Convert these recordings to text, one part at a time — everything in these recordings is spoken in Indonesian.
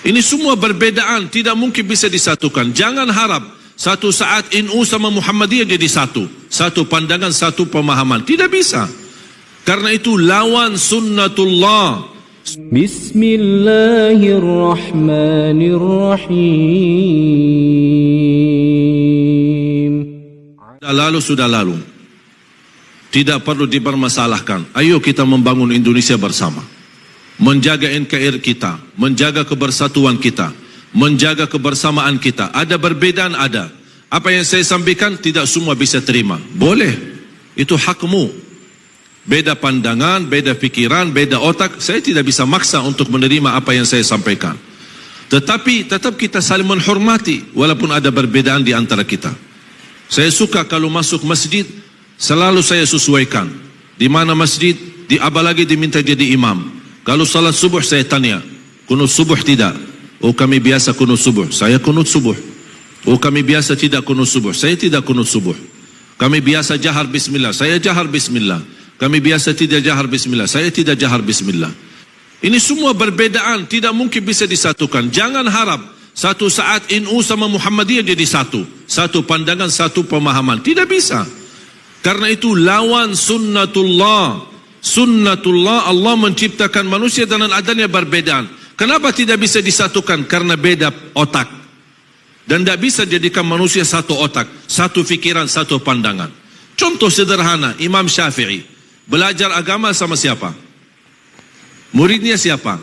Ini semua berbedaan, tidak mungkin bisa disatukan. Jangan harap satu saat NU sama Muhammadiyah jadi satu. Satu pandangan, satu pemahaman. Tidak bisa. Karena itu lawan sunnatullah. Bismillahirrahmanirrahim. Sudah lalu. Tidak perlu dipermasalahkan. Ayo kita membangun Indonesia bersama. Menjaga NKRI kita, menjaga kebersatuan kita, menjaga kebersamaan kita. Ada perbedaan, ada. Apa yang saya sampaikan tidak semua bisa terima. Boleh. Itu hakmu. Beda pandangan, beda pikiran, beda otak. Saya tidak bisa maksa untuk menerima apa yang saya sampaikan. Tetapi tetap kita saling menghormati walaupun ada perbedaan di antara kita. Saya suka kalau masuk masjid selalu saya sesuaikan. Di mana masjid, apalagi diminta jadi imam. Kalau salat subuh saya tanya, kunut subuh tidak? Oh kami biasa kunut subuh, saya kunut subuh. Oh kami biasa tidak kunut subuh, saya tidak kunut subuh. Kami biasa jahar bismillah, saya jahar bismillah. Kami biasa tidak jahar bismillah, saya tidak jahar bismillah. Ini semua berbedaan, tidak mungkin bisa disatukan. Jangan harap satu saat NU sama Muhammadiyah jadi satu. Satu pandangan, satu pemahaman. Tidak bisa. Karena itu lawan sunnatullah. Sunnatullah, Allah menciptakan manusia dengan adanya perbedaan. Kenapa tidak bisa disatukan? Karena beda otak. Dan tidak bisa jadikan manusia satu otak, satu fikiran, satu pandangan. Contoh sederhana, Imam Syafi'i belajar agama sama siapa? Muridnya siapa?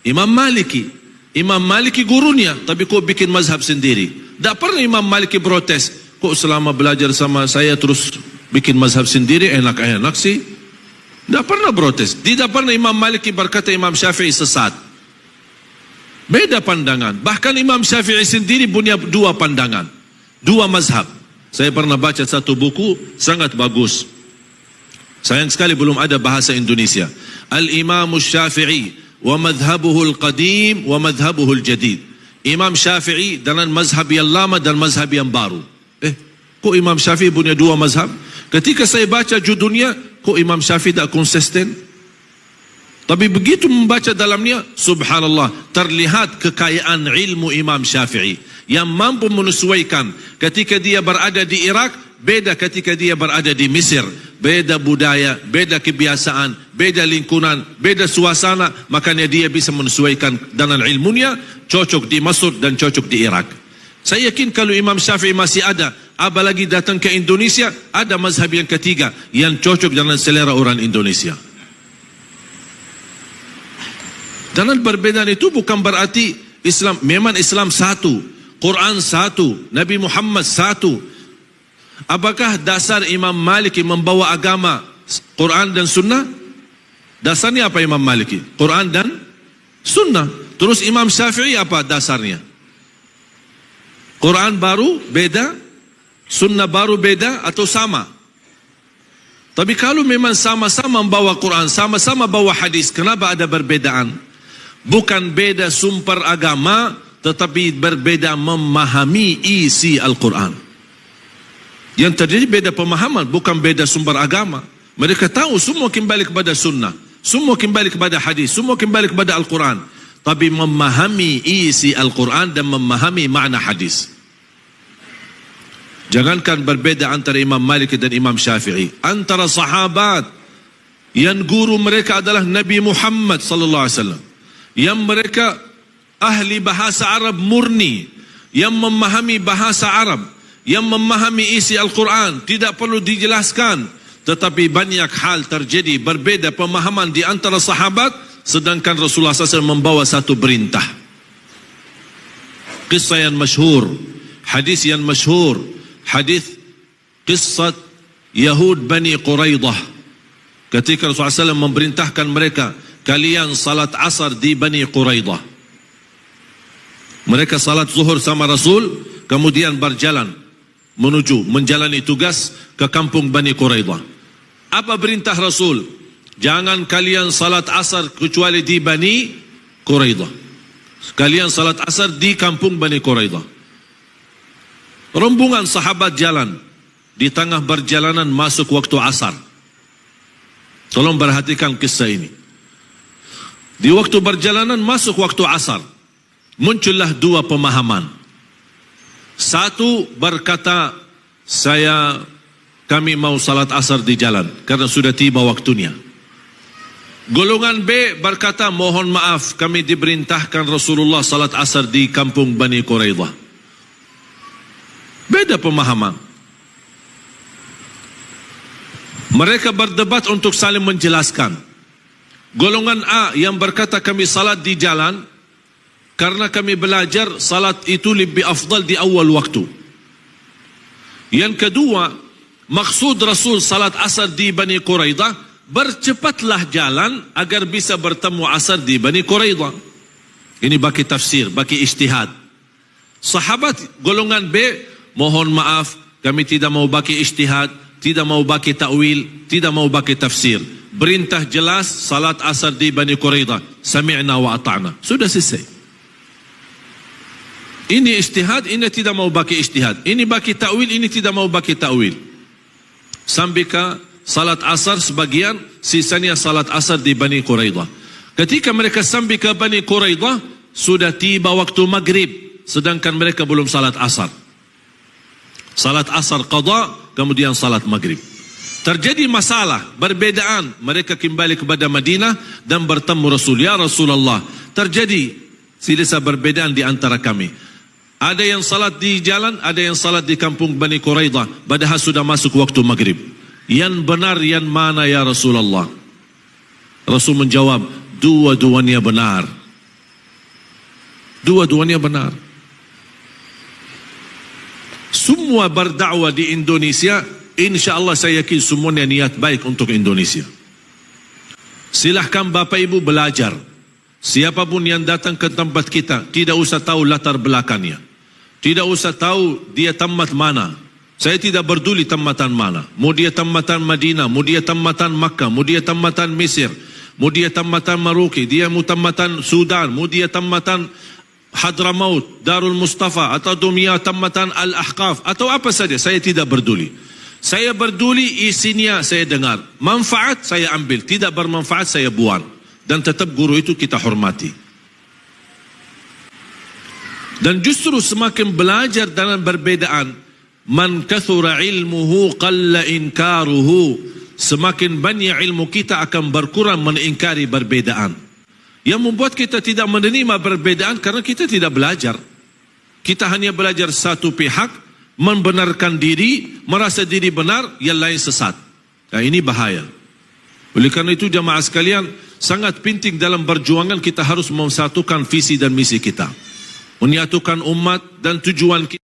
Imam Maliki. Imam Maliki gurunya, tapi kok bikin mazhab sendiri? Tak pernah Imam Maliki protes. Kok selama belajar sama saya terus bikin mazhab sendiri, enak-enak sih? Tak pernah protes. Tidak pernah Imam Maliki berkata Imam Syafi'i sesat. Beda pandangan. Bahkan Imam Syafi'i sendiri punya dua pandangan, dua mazhab. Saya pernah baca satu buku sangat bagus. Sayang sekali belum ada bahasa Indonesia. Al-Imam Syafi'i wa madhabuhu al-qadim wa madhabuhu al-jadid. Imam Syafi'i dengan mazhab yang lama dan mazhab yang baru. Kok Imam Syafi'i punya dua mazhab? Ketika saya baca judulnya, kok Imam Syafi'i tak konsisten? Tapi begitu membaca dalamnya, subhanallah, terlihat kekayaan ilmu Imam Syafi'i yang mampu menyesuaikan. Ketika dia berada di Irak, beda ketika dia berada di Mesir. Beda budaya, beda kebiasaan, beda lingkungan, beda suasana. Makanya dia bisa menyesuaikan dengan ilmunya, cocok di Mesir dan cocok di Irak. Saya yakin kalau Imam Syafi'i masih ada, apalagi datang ke Indonesia, ada mazhab yang ketiga yang cocok dengan selera orang Indonesia. Dan perbedaan itu bukan berarti Islam, memang Islam satu, Quran satu, Nabi Muhammad satu. Apakah dasar Imam Maliki membawa agama Quran dan Sunnah? Dasarnya apa Imam Maliki? Quran dan Sunnah. Terus Imam Syafi'i apa dasarnya? Quran baru beda, Sunnah baru beda atau sama? Tapi kalau memang sama-sama membawa Quran, sama-sama bawa hadis, kenapa ada perbedaan? Bukan beda sumber agama, tetapi berbeda memahami isi Al-Quran. Yang terjadi beda pemahaman, bukan beda sumber agama. Mereka tahu semua kembali kepada sunnah, semua kembali kepada hadis, semua kembali kepada Al-Quran. Tapi memahami isi Al-Quran dan memahami makna hadis. Jangankan berbeda antara Imam Malik dan Imam Syafi'i, antara sahabat yang guru mereka adalah Nabi Muhammad sallallahu alaihi wasallam, yang mereka ahli bahasa Arab murni, yang memahami bahasa Arab, yang memahami isi Al-Quran, tidak perlu dijelaskan. Tetapi banyak hal terjadi berbeda pemahaman di antara sahabat, sedangkan Rasulullah SAW membawa satu perintah. Kisah yang masyhur, hadis yang masyhur, hadis kisah Yahud Bani Quraidah. Ketika Rasulullah SAW memerintahkan mereka, kalian salat asar di Bani Quraidah. Mereka salat zuhur sama Rasul, kemudian berjalan menuju menjalani tugas ke kampung Bani Quraidah. Apa perintah Rasul? Jangan kalian salat asar kecuali di Bani Quraidah. Kalian salat asar di kampung Bani Quraidah. Rombongan sahabat jalan, di tengah perjalanan masuk waktu asar. Tolong perhatikan kisah ini. Di waktu perjalanan masuk waktu asar. muncullah dua pemahaman. Satu berkata, kami mau salat asar di jalan karena sudah tiba waktunya. Golongan B berkata, mohon maaf, kami diperintahkan Rasulullah salat asar di kampung Bani Quraidah. Beda pemahaman. Mereka berdebat untuk saling menjelaskan. Golongan A yang berkata kami salat di jalan karena kami belajar salat itu lebih afdal di awal waktu. Yang kedua, maksud Rasul salat asar di Bani Quraidah, bercepatlah jalan agar bisa bertemu asar di Bani Quraidah. Ini bagi tafsir, bagi ijtihad. Sahabat golongan B, mohon maaf, kami tidak mau bagi ijtihad, tidak mau bagi ta'wil, tidak mau bagi tafsir. Perintah jelas, salat asar di Bani Quraidah. Sami'na wa ata'na. Sudah selesai. Ini ijtihad, ini tidak mau bagi ijtihad. Ini bagi ta'wil, ini tidak mau bagi ta'wil. Sampai ke salat asar sebagian, sisanya salat asar di Bani Quraidah. Ketika mereka sampai ke Bani Quraidah, sudah tiba waktu maghrib, sedangkan mereka belum salat asar. Salat asar qada, kemudian salat maghrib. Terjadi masalah, perbedaan. Mereka kembali kepada Madinah dan bertemu Rasul. Ya Rasulullah, terjadi silsilah perbedaan di antara kami. Ada yang salat di jalan, ada yang salat di kampung Bani Quraidah, padahal sudah masuk waktu maghrib. Yang benar yang mana ya Rasulullah? Rasul menjawab, dua-duanya benar. Dua-duanya benar. Semua berdakwah di Indonesia, insya Allah saya yakin semuanya niat baik untuk Indonesia. Silahkan Bapak Ibu belajar. Siapapun yang datang ke tempat kita, tidak usah tahu latar belakangnya. Tidak usah tahu dia tamat mana. Saya tidak peduli tamatan mana. Mau dia tamatan Madinah, mau dia tamatan Makkah, mau dia tamatan Mesir, mau dia tamatan Maroke, dia mau tamatan Sudan, mau dia tamatan Hadramaut, Darul Mustafa, atau Dumia tamatan Al-Ahqaf, atau apa saja, saya tidak peduli. Saya peduli isinya saya dengar. Manfaat saya ambil, tidak bermanfaat saya buang. Dan tetap guru itu kita hormati. Dan justru semakin belajar dalam perbedaan, man kathura ilmuhu qalla inkaruhu. Semakin banyak ilmu kita akan berkurang mengingkari perbedaan. Yang membuat kita tidak menerima perbedaan karena kita tidak belajar. Kita hanya belajar satu pihak, membenarkan diri, merasa diri benar, yang lain sesat. Nah, ini bahaya. Oleh karena itu jamaah sekalian, sangat penting dalam perjuangan kita harus memsatukan visi dan misi kita. Menyatukan umat dan tujuan kita.